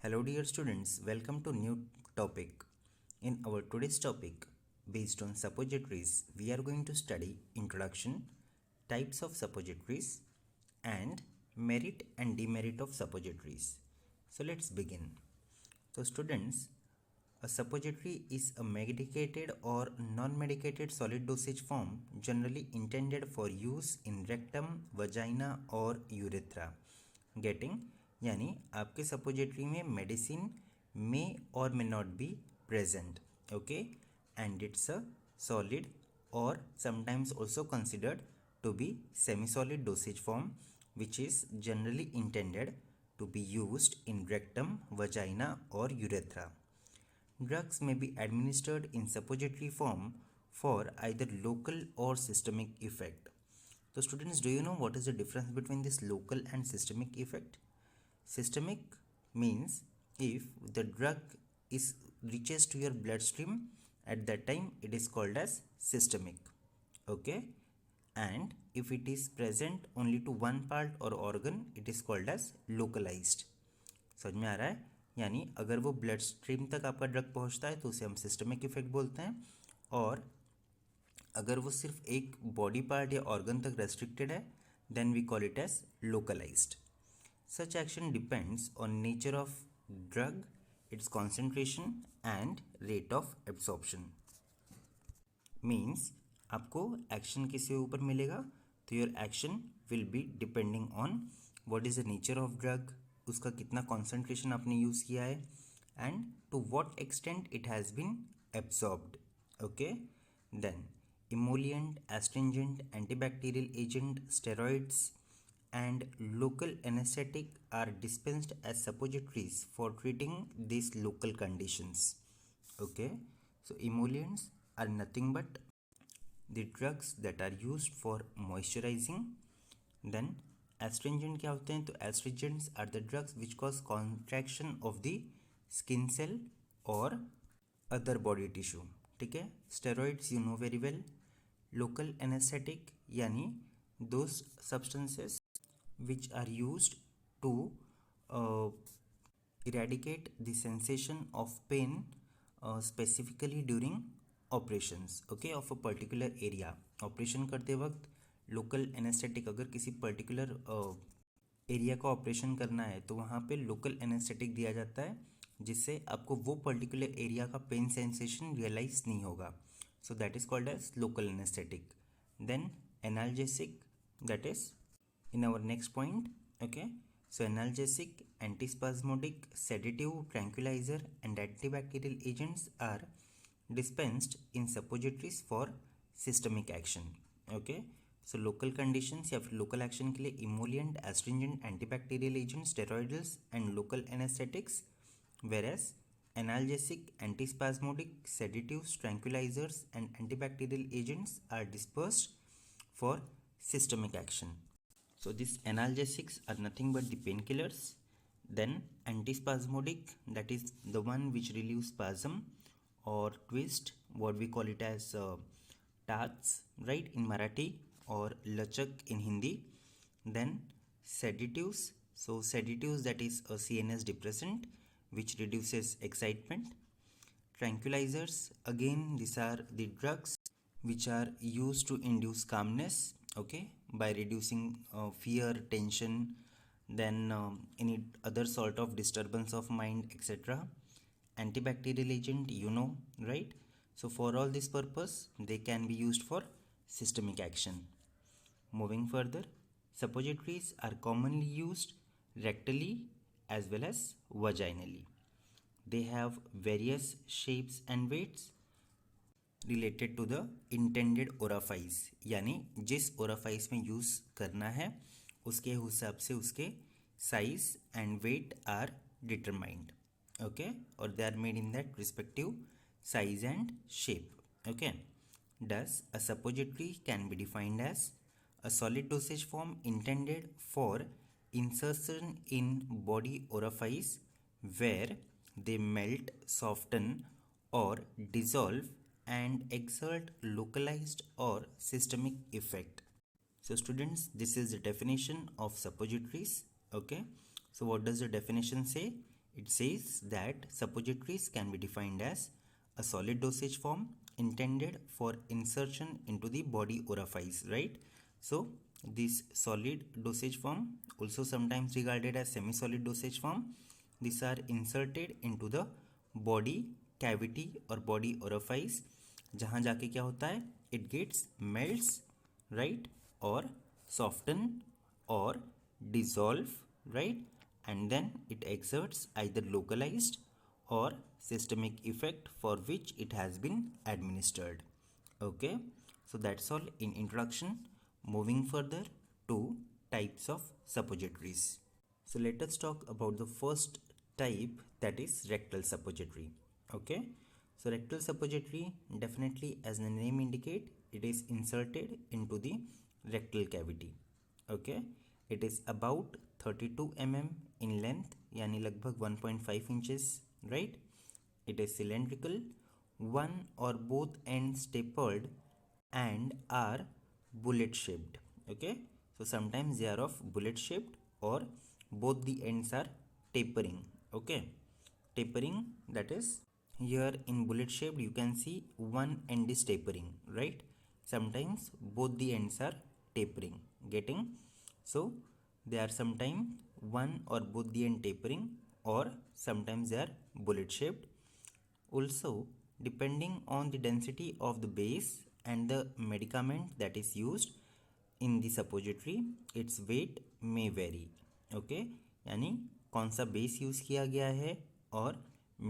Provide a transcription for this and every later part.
Hello dear students, welcome to new topic. In our today's topic, based on suppositories, we are going to study introduction, types of suppositories and merit and demerit of suppositories. So let's begin. So students, a suppository is a medicated or non-medicated solid dosage form generally intended for use in rectum, vagina or urethra. Getting यानी आपके suppository में medicine मे और may not be present okay and it's a solid or sometimes also considered to be semi-solid dosage form which is generally intended to be used in rectum, vagina or urethra. Drugs may be administered in suppository form for either local or systemic effect. So students, do you know what is the difference between this local and systemic effect? Systemic means if the drug is reaches to your bloodstream at that time it is called as systemic. Okay, and if it is present only to one part or organ it is called as localized. समझ में आ रहा है? यानी अगर वो blood stream तक आपका drug पहुंचता है तो उसे हम सिस्टमिक इफेक्ट बोलते हैं, और अगर वो सिर्फ एक बॉडी पार्ट या ऑर्गन तक रेस्ट्रिक्टेड है then we call it as localised. Such action depends on nature of drug, its concentration and rate of absorption. Means आपको एक्शन किसके ऊपर मिलेगा तो your action will be depending on what is the nature of drug, उसका कितना concentration आपने use किया है and to what extent it has been absorbed. Okay, then emollient, astringent, antibacterial agent, steroids and local anesthetic are dispensed as suppositories for treating these local conditions. Okay, so emollients are nothing but the drugs that are used for moisturizing. Then astringent क्या होते हैं तो astringents are the drugs which cause contraction of the skin cell or other body tissue. ठीक है, steroids you know very well. Local anesthetic यानी those substances which are used to eradicate the sensation of pain specifically during operations, okay, of a particular area. Operation करते वक्त local anaesthetic, अगर किसी particular area का operation करना है तो वहाँ पे लोकल एनेस्थेटिक दिया जाता है जिससे आपको वो पर्टिकुलर एरिया का पेन सेंसेशन रियलाइज नहीं होगा. So that is called as local anesthetic. Then analgesic, that is in our next point. Okay, so analgesic, antispasmodic, sedative, tranquilizer and antibacterial agents are dispensed in suppositories for systemic action. Okay, so local conditions या फिर local action के लिए emollient, astringent, antibacterial agents, steroids and local anesthetics, whereas analgesic, antispasmodic, sedatives, tranquilizers and antibacterial agents are dispersed for systemic action. So these analgesics are nothing but the painkillers. Then antispasmodic, that is the one which relieves spasm or twist, what we call it as tats, right, in Marathi, or lachak in Hindi. Then sedatives, so sedatives, that is a CNS depressant which reduces excitement. Tranquilizers, again these are the drugs which are used to induce calmness, okay, by reducing fear, tension, then any other sort of disturbance of mind, etc. Antibacterial agent, you know, right? So for all this purpose they can be used for systemic action. Moving further, suppositories are commonly used rectally as well as vaginally. They have various shapes and weights related to the intended orifice, यानी जिस orifice में use करना है उसके हिसाब से उसके size and weight are determined. Okay, or they are made in that respective size and shape. Okay, thus a suppository can be defined as a solid dosage form intended for insertion in body orifice where they melt, soften or dissolve and exert localized or systemic effect. So students, this is the definition of suppositories. Okay, so what does the definition say? It says that suppositories can be defined as a solid dosage form intended for insertion into the body orifice, right? So this solid dosage form, also sometimes regarded as semi-solid dosage form, these are inserted into the body cavity or body orifice, जहाँ जाके क्या होता है, it gets melts, right, or soften or dissolve, right, and then it exerts either localized or systemic effect for which it has been administered. Okay, so that's all in introduction. Moving further to types of suppositories. So let us talk about the first type, that is rectal suppository. Okay, so rectal suppository, definitely as the name indicate, it is inserted into the rectal cavity. Okay, it is about 32 in length, यानी लगभग 1.5 inches, right? It is cylindrical, one or both ends tapered and are bullet shaped. Okay, so sometimes they are of bullet shaped or both the ends are tapering. Okay, tapering, that is here in bullet shaped you can see one end is tapering, right? Sometimes both the ends are tapering, getting? So they are sometimes one or both the end tapering, or sometimes they are bullet shaped. Also, depending on the density of the base and the medicament that is used in the suppository, its weight may vary. Okay, यानी कौन सा base use किया गया है और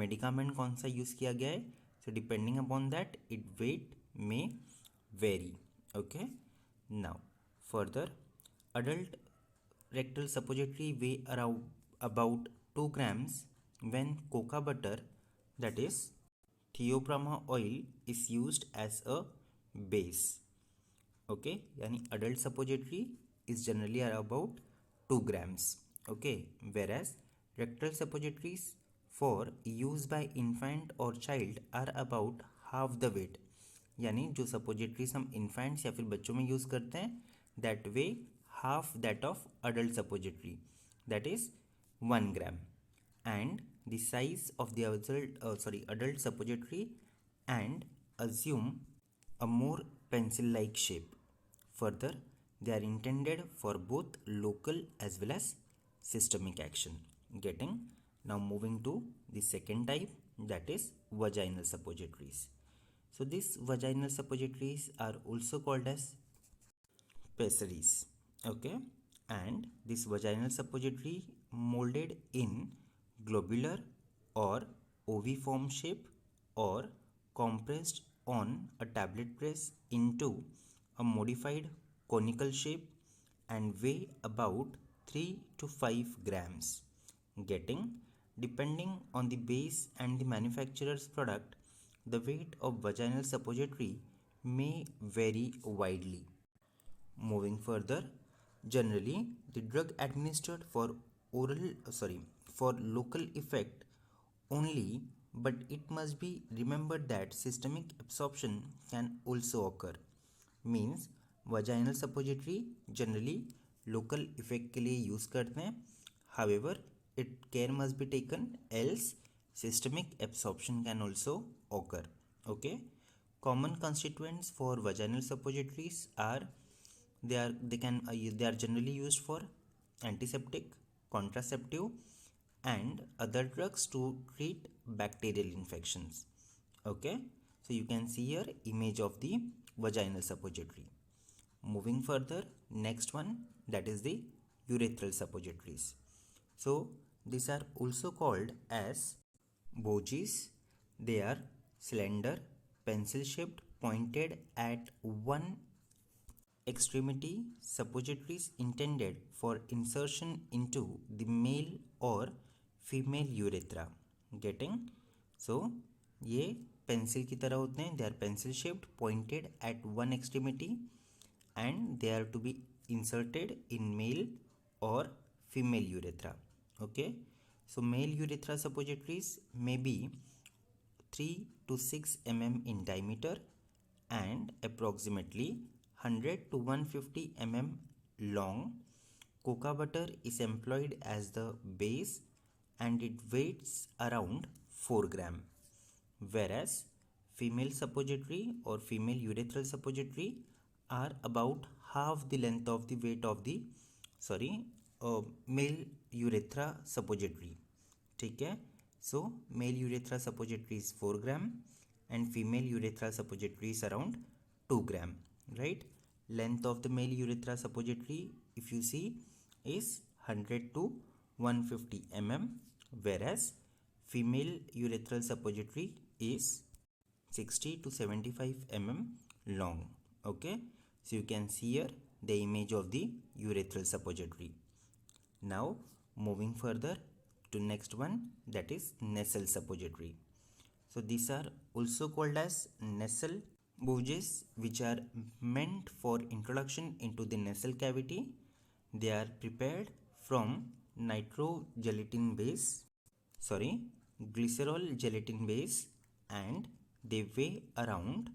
medicament कौन सा use किया गया है, so depending upon that it weight may vary. Okay, now further, adult rectal suppository weigh around about 2 grams when coca butter, that is थियोब्रामा oil, is used as a base. Okay, यानी adult suppository is generally about 2 grams. Okay, whereas rectal suppositories for use by infant or child are about half the weight. यानी जो suppositories हम infants या फिर बच्चों में use करते हैं, that weigh half that of adult suppository, that is 1 gram. And the size of the adult suppository and assume a more pencil-like shape. Further, they are intended for both local as well as systemic action. Getting? Now moving to the second type, that is vaginal suppositories. So these vaginal suppositories are also called as pessaries. Okay, and this vaginal suppository molded in globular or oviform shape or compressed on a tablet press into a modified conical shape and weigh about 3 to 5 grams. Getting? Depending on the base and the manufacturer's product, the weight of vaginal suppository may vary widely. Moving further, generally the drug administered for for local effect only, but it must be remembered that systemic absorption can also occur. Means vaginal suppository generally local effect के लिए use करते हैं, however it care must be taken else systemic absorption can also occur. Okay, common constituents for vaginal suppositories are they are generally used for antiseptic, contraceptive and other drugs to treat bacterial infections. Okay, so you can see here image of the vaginal suppository. Moving further, next one, that is the urethral suppositories. So these are also called as bogies. They are slender, pencil shaped, pointed at one extremity suppositories intended for insertion into the male or female urethra. Getting? So ये pencil की तरह होते हैं, they are pencil shaped, pointed at one extremity and they are to be inserted in male or female urethra. Okay, so male urethra suppositories may be 3 to 6 in diameter and approximately 100 to 150 long. Coca butter is employed as the base and it weighs around 4 gram, whereas female suppository or female urethral suppository are about half the length of the weight of the male urethra suppository. ठीक है, so male urethra suppository is 4 gram and female urethra suppository is around 2 gram, right? Length of the male urethra suppository, if you see, is 100 to 150 mm, whereas female urethral suppository is 60 to 75 mm long. Okay, so you can see here the image of the urethral suppository. Now moving further to next one, that is nasal suppository. So these are also called as nasal bougies, which are meant for introduction into the nasal cavity. They are prepared from glycerol gelatin base, and they weigh around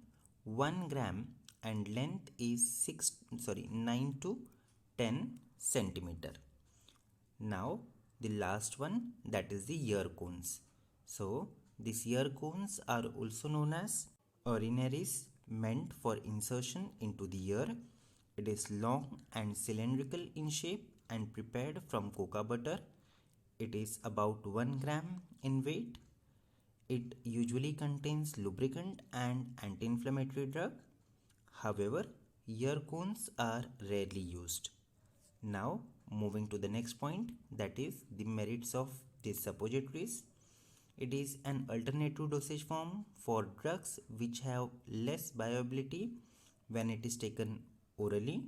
1 gram and length is 9 to 10 centimeter. Now the last one, that is the ear cones. So these ear cones are also known as urinaries, meant for insertion into the ear. It is long and cylindrical in shape and prepared from cocoa butter. It is about 1 gram in weight. It usually contains lubricant and anti-inflammatory drug. However, ear cones are rarely used. Now moving to the next point, that is the merits of these suppositories. It is an alternative dosage form for drugs which have less bioavailability when it is taken orally.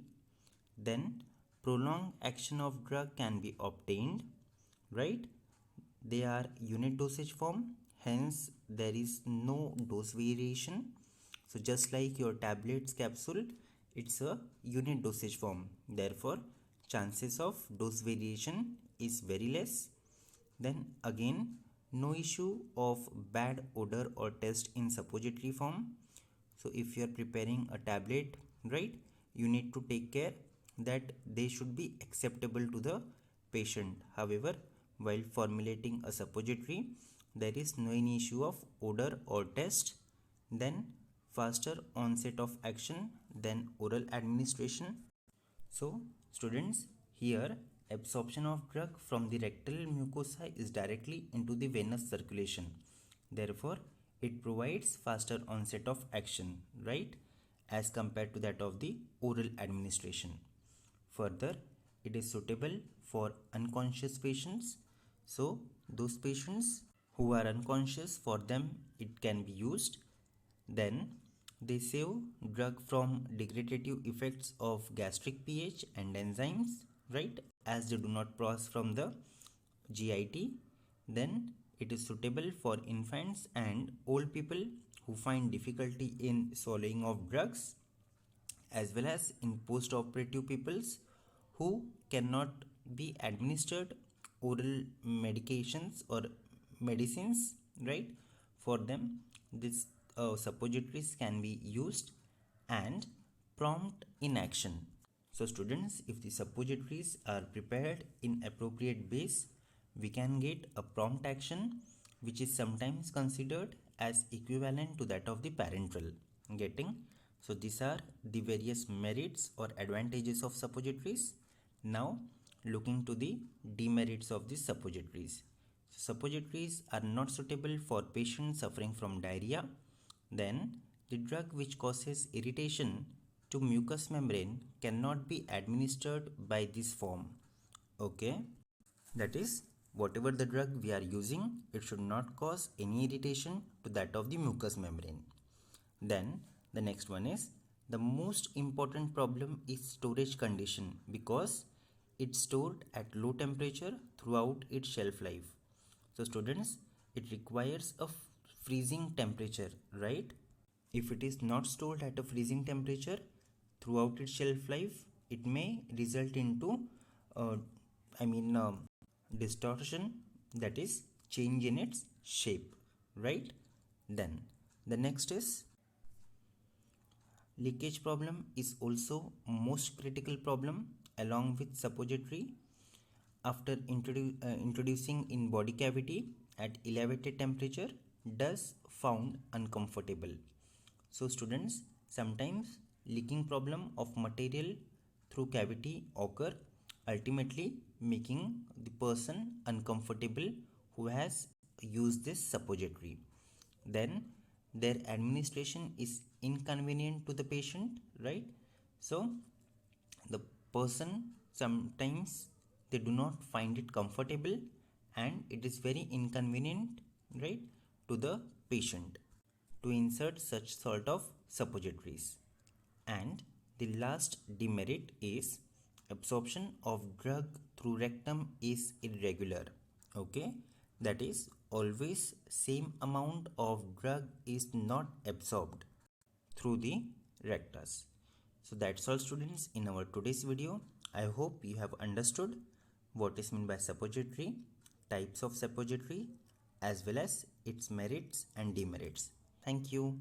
Then prolonged action of drug can be obtained, right? They are unit dosage form, hence there is no dose variation. So just like your tablets capsule, it's a unit dosage form, therefore chances of dose variation is very less. Then again, no issue of bad odor or taste in suppository form. So if you are preparing a tablet, right, you need to take care that they should be acceptable to the patient. However, while formulating a suppository, there is no any issue of odor or taste. Then faster onset of action than oral administration. So students, here absorption of drug from the rectal mucosa is directly into the venous circulation. Therefore, it provides faster onset of action, right, as compared to that of the oral administration. Further, it is suitable for unconscious patients. So those patients who are unconscious, for them it can be used. Then they save drug from degradative effects of gastric pH and enzymes, right, as they do not pass from the GIT. Then it is suitable for infants and old people who find difficulty in swallowing of drugs, as well as in post-operative peoples who cannot be administered oral medications or medicines, right? For them, this suppositories can be used and prompt in action. So students, if the suppositories are prepared in appropriate base, we can get a prompt action which is sometimes considered as equivalent to that of the parenteral. Getting? So these are the various merits or advantages of suppositories. Now looking to the demerits of these suppositories. So suppositories are not suitable for patients suffering from diarrhea. Then the drug which causes irritation to mucous membrane cannot be administered by this form. Okay, that is, whatever the drug we are using, it should not cause any irritation to that of the mucous membrane. Then the next one is, the most important problem is storage condition, because it's stored at low temperature throughout its shelf life. So students, it requires a freezing temperature, right? If it is not stored at a freezing temperature throughout its shelf life, it may result into distortion, that is change in its shape, right? Then the next is leakage problem is also most critical problem along with suppository. after introducing in body cavity at elevated temperature does found uncomfortable. So students, sometimes leaking problem of material through cavity occur, ultimately making the person uncomfortable who has used this suppository. Then their administration is inconvenient to the patient, right? So the person sometimes they do not find it comfortable and it is very inconvenient, right, to the patient to insert such sort of suppositories. And the last demerit is absorption of drug through rectum is irregular. Okay, that is always same amount of drug is not absorbed through the rectus. So that's all students in our today's video. I hope you have understood what is meant by suppository, types of suppository, as well as its merits and demerits. Thank you.